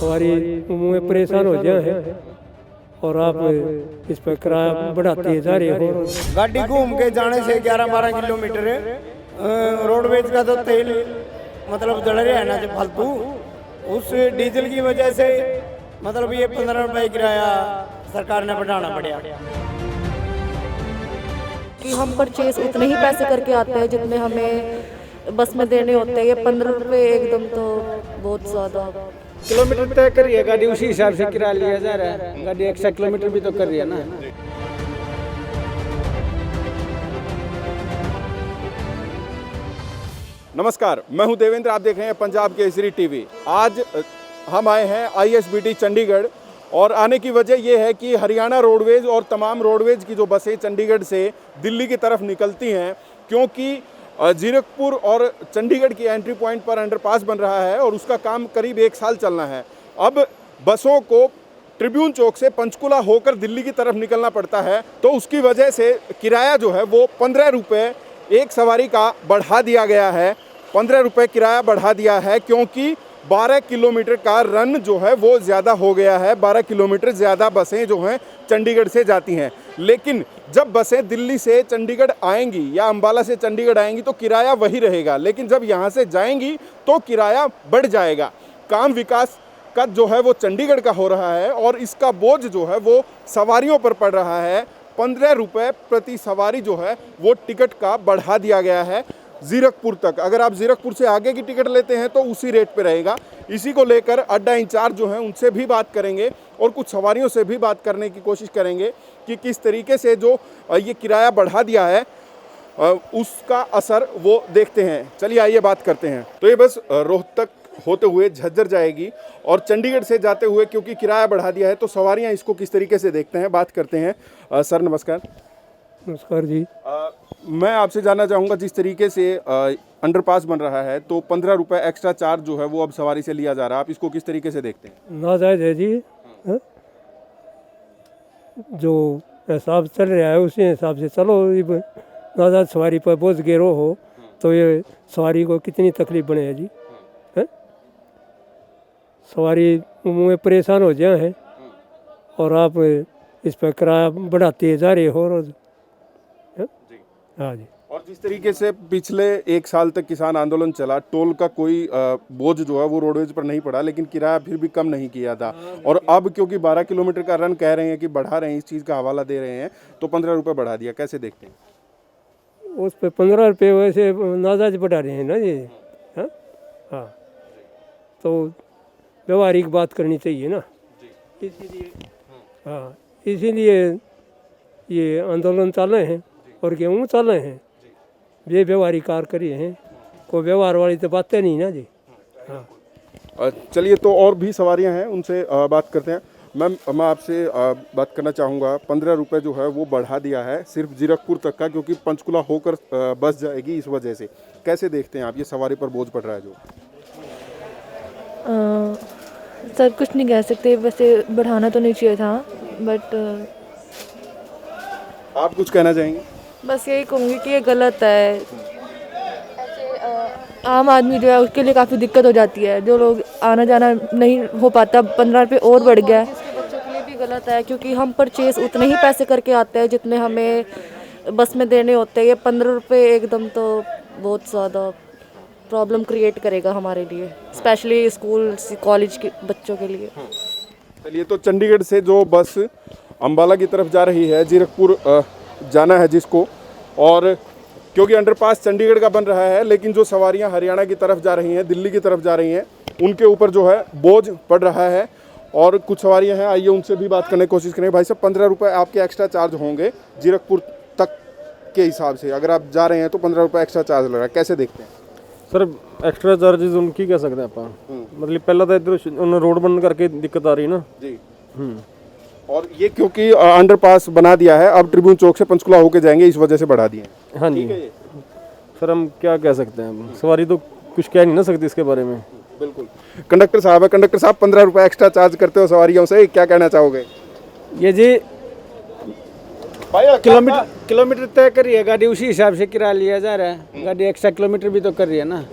सवारी मुँह परेशान हो जाए हैं और आप इस पर किराया बढ़ाते जा रहे हो। गाड़ी घूम के जाने से 11-12 किलोमीटर रोडवेज का तो तेल मतलब जड़ रहा है ना जो फालतू, उस डीजल की वजह से मतलब ये 15 रुपए किराया सरकार ने बढ़ाना पड़ा कि हम परचेज उतने ही पैसे करके आते हैं जितने हमें बस में देने होते हैं। ये 15 रुपए एकदम तो बहुत ज़्यादा। किलोमीटर तय कर रही है गाड़ी, उसी हिसाब से किराया लिया जा रहा है। गाड़ी एक्स्ट्रा किलोमीटर भी तो कर रही है ना। नमस्कार, मैं हूं देवेंद्र, आप देख रहे हैं पंजाब केसरी टीवी। आज हम आए हैं ISBT चंडीगढ़ और आने की वजह यह है कि हरियाणा रोडवेज और तमाम रोडवेज की जो बसें चंडीगढ़ से दिल्ली की तरफ निकलती हैं, क्योंकि जीरकपुर और चंडीगढ़ की एंट्री पॉइंट पर अंडरपास बन रहा है और उसका काम करीब 1 साल चलना है। अब बसों को ट्रिब्यून चौक से पंचकुला होकर दिल्ली की तरफ निकलना पड़ता है, तो उसकी वजह से किराया जो है वो 15 रुपये एक सवारी का बढ़ा दिया गया है। 15 रुपये किराया बढ़ा दिया है क्योंकि 12 किलोमीटर का रन जो है वो ज़्यादा हो गया है। 12 किलोमीटर ज़्यादा बसें जो हैं चंडीगढ़ से जाती हैं, लेकिन जब बसें दिल्ली से चंडीगढ़ आएंगी या अंबाला से चंडीगढ़ आएंगी तो किराया वही रहेगा, लेकिन जब यहाँ से जाएंगी तो किराया बढ़ जाएगा। काम विकास का जो है वो चंडीगढ़ का हो रहा है और इसका बोझ जो है वो सवारियों पर पड़ रहा है। 15 रुपये प्रति सवारी जो है वो टिकट का बढ़ा दिया गया है जीरकपुर तक। अगर आप जीरकपुर से आगे की टिकट लेते हैं तो उसी रेट पे रहेगा। इसी को लेकर अड्डा इंचार्ज जो हैं उनसे भी बात करेंगे और कुछ सवारियों से भी बात करने की कोशिश करेंगे कि किस तरीके से जो ये किराया बढ़ा दिया है उसका असर वो देखते हैं। चलिए आइए बात करते हैं। तो ये बस रोहतक होते हुए झज्जर जाएगी और चंडीगढ़ से जाते हुए क्योंकि किराया बढ़ा दिया है तो सवारियाँ इसको किस तरीके से देखते हैं, बात करते हैं। सर नमस्कार। नमस्कार जी। मैं आपसे जानना चाहूँगा, जिस तरीके से अंडरपास बन रहा है तो 15 रुपये एक्स्ट्रा चार्ज जो है वो अब सवारी से लिया जा रहा है, आप इसको किस तरीके से देखते हैं? नाजायज़ है जी। जो हिसाब चल रहा है उसी हिसाब से चलो। नाजायज़ सवारी पर बोझ गिरो हो तो ये सवारी को कितनी तकलीफ बने है जी। सवारी मुँह परेशान हो जाए हैं और आप इस पर किराया बढ़ाते जा रहे हो रोज। हाँ जी। और जिस तरीके से पिछले 1 साल तक किसान आंदोलन चला, टोल का कोई बोझ जो है वो रोडवेज पर नहीं पड़ा, लेकिन किराया फिर भी कम नहीं किया था। और अब क्योंकि 12 किलोमीटर का रन कह रहे हैं कि बढ़ा रहे हैं, इस चीज़ का हवाला दे रहे हैं, तो 15 रुपये बढ़ा दिया, कैसे देखते हैं? उस पर 15 रुपये वैसे नाजायज़ बढ़ा रहे हैं ना जी। हाँ, तो व्यवहारिक बात करनी चाहिए ना, इसीलिए। हाँ, इसीलिए ये आंदोलन चल रहे हैं और गेहूँ चल रहे हैं। ये व्यवहारिक कार्य करिए हैं, कोई व्यवहार वाली तो बातें नहीं ना जी। हाँ, चलिए तो और भी सवारियां हैं, उनसे बात करते हैं। मैम, मैं आपसे बात करना चाहूँगा, 15 रुपये जो है वो बढ़ा दिया है सिर्फ जीरकपुर तक का, क्योंकि पंचकुला होकर बस जाएगी, इस वजह से कैसे देखते हैं आप? ये सवारी पर बोझ पड़ रहा है जो। सर कुछ नहीं कह सकते, वैसे बढ़ाना तो नहीं चाहिए था, बट आप कुछ कहना चाहेंगे? बस यही कहूँगी कि ये गलत है। ऐसे आम आदमी जो है उसके लिए काफ़ी दिक्कत हो जाती है, जो लोग आना जाना नहीं हो पाता। 15 रुपये और बढ़ गया है, बच्चों के लिए भी गलत है क्योंकि हम परचेज उतने ही पैसे करके आते हैं जितने हमें बस में देने होते हैं। ये 15 रुपये एकदम तो बहुत ज़्यादा प्रॉब्लम क्रिएट करेगा हमारे लिए, स्पेशली स्कूल कॉलेज के बच्चों के लिए। चलिए, तो चंडीगढ़ से जो बस अंबाला की तरफ जा रही है, जीरकपुर जाना है जिसको, और क्योंकि अंडरपास चंडीगढ़ का बन रहा है, लेकिन जो सवारियां हरियाणा की तरफ जा रही हैं, दिल्ली की तरफ जा रही हैं, उनके ऊपर जो है बोझ पड़ रहा है। और कुछ सवारियां हैं, आइए उनसे भी बात करने की कोशिश करें। भाई साहब, 15 रुपये आपके एक्स्ट्रा चार्ज होंगे जीरकपुर तक के हिसाब से, अगर आप जा रहे हैं तो 15 रुपये एक्स्ट्रा चार्ज लग रहा है, कैसे देखते हैं? सर एक्स्ट्रा चार्जेस उनकी कह सकते हैं आप, मतलब पहला तो इधर उन्होंने रोड बंद करके दिक्कत आ रही है ना जी। और ये क्योंकि अंडरपास बना दिया है, अब ट्रिब्यून चौक से पंचकुला होके जाएंगे, इस वजह से बढ़ा दिए हैं। हाँ जी। सर हम क्या कह सकते हैं, सवारी तो कुछ कह नहीं ना सकती इसके बारे में। बिल्कुल। कंडक्टर साहब है, कंडक्टर साहब 15 रुपये एक्स्ट्रा चार्ज करते हो सवारियों से, क्या कहना चाहोगे? ये जी किलोमीटर तय कर रही है गाड़ी, उसी हिसाब से किराया लिया जा रहा है। गाड़ी एक्स्ट्रा किलोमीटर भी तो कर रही है ना,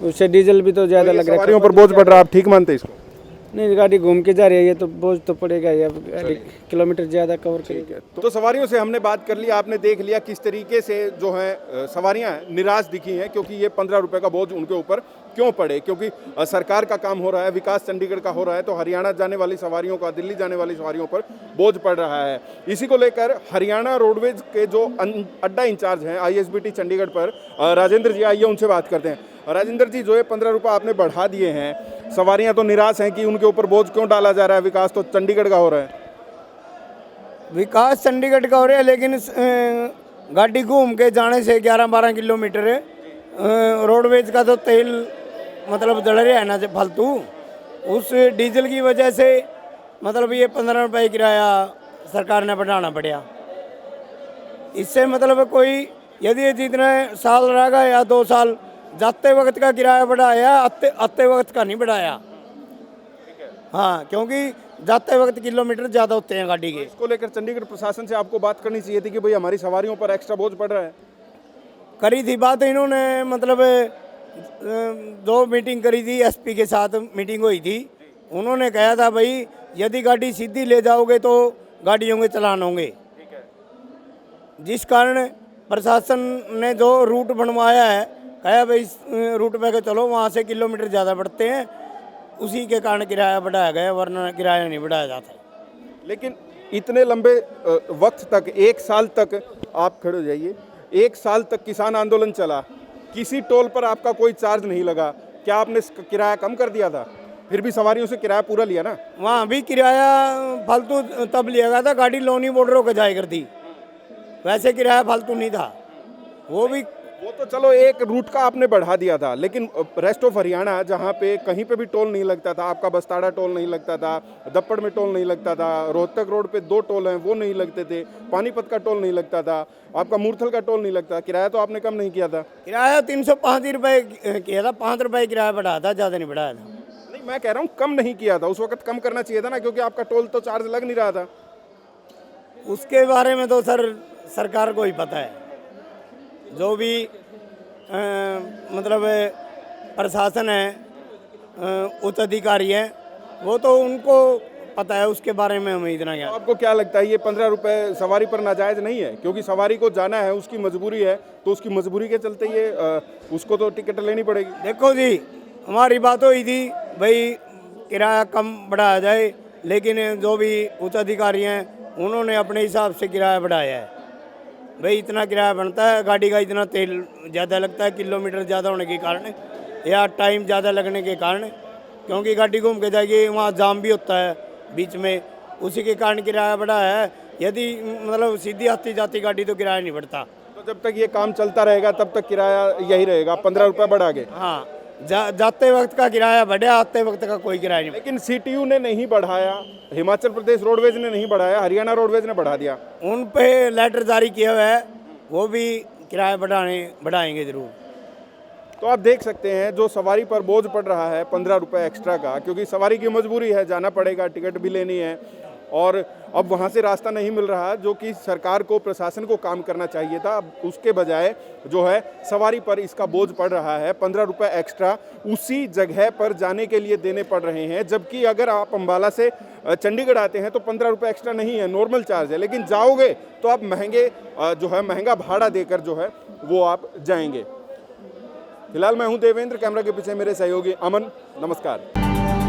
उससे डीजल भी तो ज़्यादा लग रहा है। सवारियों पर बोझ पड़ रहा है, आप ठीक मानते हैं इसको? नहीं, गाड़ी घूम के जा रही है, ये तो बोझ तो पड़ेगा ही। अब गाड़ी किलोमीटर ज़्यादा कवर करेगी। तो सवारियों से हमने बात कर लिया, आपने देख लिया किस तरीके से जो है सवारियां निराश दिखी हैं, क्योंकि ये 15 रुपए का बोझ उनके ऊपर क्यों पड़े, क्योंकि सरकार का काम हो रहा है, विकास चंडीगढ़ का हो रहा है, तो हरियाणा जाने वाली सवारियों का, दिल्ली जाने वाली सवारियों पर बोझ पड़ रहा है। इसी को लेकर हरियाणा रोडवेज के जो अड्डा इंचार्ज हैं ISBT चंडीगढ़ पर, राजेंद्र जी, आइए उनसे बात करते हैं। राजेंद्र जी, जो है 15 रुपये आपने बढ़ा दिए हैं, सवारियां तो निराश हैं कि उनके ऊपर बोझ क्यों डाला जा रहा है, विकास तो चंडीगढ़ का हो रहा है। विकास चंडीगढ़ का हो रहा है, लेकिन गाड़ी घूम के जाने से 11-12 किलोमीटर रोडवेज का तो तेल मतलब जड़ रहा है ना फालतू, उस डीजल की वजह से मतलब ये 15 रुपये किराया सरकार ने बढ़ाना पड़ा। इससे मतलब कोई यदि जितने साल रहेगा या 2 साल, जाते वक्त का किराया बढ़ाया, आते वक्त का नहीं बढ़ाया। हाँ, क्योंकि जाते वक्त किलोमीटर ज़्यादा होते हैं गाड़ी के। इसको लेकर चंडीगढ़ प्रशासन से आपको बात करनी चाहिए थी कि भाई हमारी सवारियों पर एक्स्ट्रा बोझ पड़ रहा है। करी थी बात इन्होंने, मतलब 2 मीटिंग करी थी, SP के साथ मीटिंग हुई थी। उन्होंने कहा था भाई यदि गाड़ी सीधी ले जाओगे तो गाड़ियों के चलान होंगे, जिस कारण प्रशासन ने जो रूट बनवाया है, कहा भाई इस रूट पे के चलो, वहाँ से किलोमीटर ज़्यादा बढ़ते हैं, उसी के कारण किराया बढ़ाया गया, वरना किराया नहीं बढ़ाया जाता। लेकिन इतने लंबे वक्त तक, 1 साल तक, आप खड़े हो जाइए, 1 साल तक किसान आंदोलन चला, किसी टोल पर आपका कोई चार्ज नहीं लगा, क्या आपने किराया कम कर दिया था? फिर भी सवारियों से किराया पूरा लिया ना। वहाँ भी किराया फालतू तब लिया गया था, गाड़ी लोनी बॉर्डरों के जाया करती, वैसे किराया फालतू नहीं था। वो तो चलो एक रूट का आपने बढ़ा दिया था, लेकिन रेस्ट ऑफ हरियाणा जहाँ पे कहीं पे भी टोल नहीं लगता था, आपका बस्ताड़ा टोल नहीं लगता था, दप्पड़ में टोल नहीं लगता था, रोहतक रोड पे 2 टोल हैं वो नहीं लगते थे, पानीपत का टोल नहीं लगता था, आपका मूर्थल का टोल नहीं लगता, किराया तो आपने कम नहीं किया था। किराया 305 रुपये किया था, 5 रुपये किराया बढ़ाया था, ज़्यादा नहीं बढ़ाया था। नहीं, मैं कह रहा हूँ कम नहीं किया था, उस वक्त कम करना चाहिए था ना, क्योंकि आपका टोल तो चार्ज लग नहीं रहा था। उसके बारे में तो सर सरकार को ही पता है, जो भी मतलब प्रशासन है, उच्च अधिकारी है, वो तो उनको पता है, उसके बारे में हमें इतना क्या। आपको क्या लगता है ये 15 रुपए सवारी पर नाजायज नहीं है? क्योंकि सवारी को जाना है, उसकी मजबूरी है, तो उसकी मजबूरी के चलते ये उसको तो टिकट लेनी पड़ेगी। देखो जी, हमारी बात हुई थी भाई किराया कम बढ़ाया जाए, लेकिन जो भी उच्च अधिकारी हैं उन्होंने अपने हिसाब से किराया बढ़ाया है। भाई इतना किराया बनता है, गाड़ी का इतना तेल ज़्यादा लगता है, किलोमीटर ज़्यादा होने के कारण या टाइम ज़्यादा लगने के कारण, क्योंकि गाड़ी घूम के जाएगी, वहाँ जाम भी होता है बीच में, उसी के कारण किराया बढ़ाया है। यदि मतलब सीधी आती जाती गाड़ी तो किराया नहीं बढ़ता। तो जब तक ये काम चलता रहेगा तब तक किराया यही रहेगा, 15 रुपये बढ़ा के। हाँ, जाते वक्त का किराया बढ़ा, आते वक्त का कोई किराया नहीं। लेकिन CTU ने नहीं बढ़ाया, हिमाचल प्रदेश रोडवेज ने नहीं बढ़ाया, हरियाणा रोडवेज ने बढ़ा दिया। उन पे लेटर जारी किया हुआ है, वो भी किराया बढ़ाएंगे ज़रूर। तो आप देख सकते हैं जो सवारी पर बोझ पड़ रहा है 15 रुपये एक्स्ट्रा का, क्योंकि सवारी की मजबूरी है, जाना पड़ेगा, टिकट भी लेनी है, और अब वहाँ से रास्ता नहीं मिल रहा, जो कि सरकार को, प्रशासन को काम करना चाहिए था। अब उसके बजाय जो है सवारी पर इसका बोझ पड़ रहा है, 15 रुपये एक्स्ट्रा उसी जगह पर जाने के लिए देने पड़ रहे हैं, जबकि अगर आप अम्बाला से चंडीगढ़ आते हैं तो 15 रुपये एक्स्ट्रा नहीं है, नॉर्मल चार्ज है, लेकिन जाओगे तो आप महंगा भाड़ा देकर जो है वो आप जाएंगे। फिलहाल मैं हूं देवेंद्र, कैमरा के पीछे मेरे सहयोगी अमन। नमस्कार।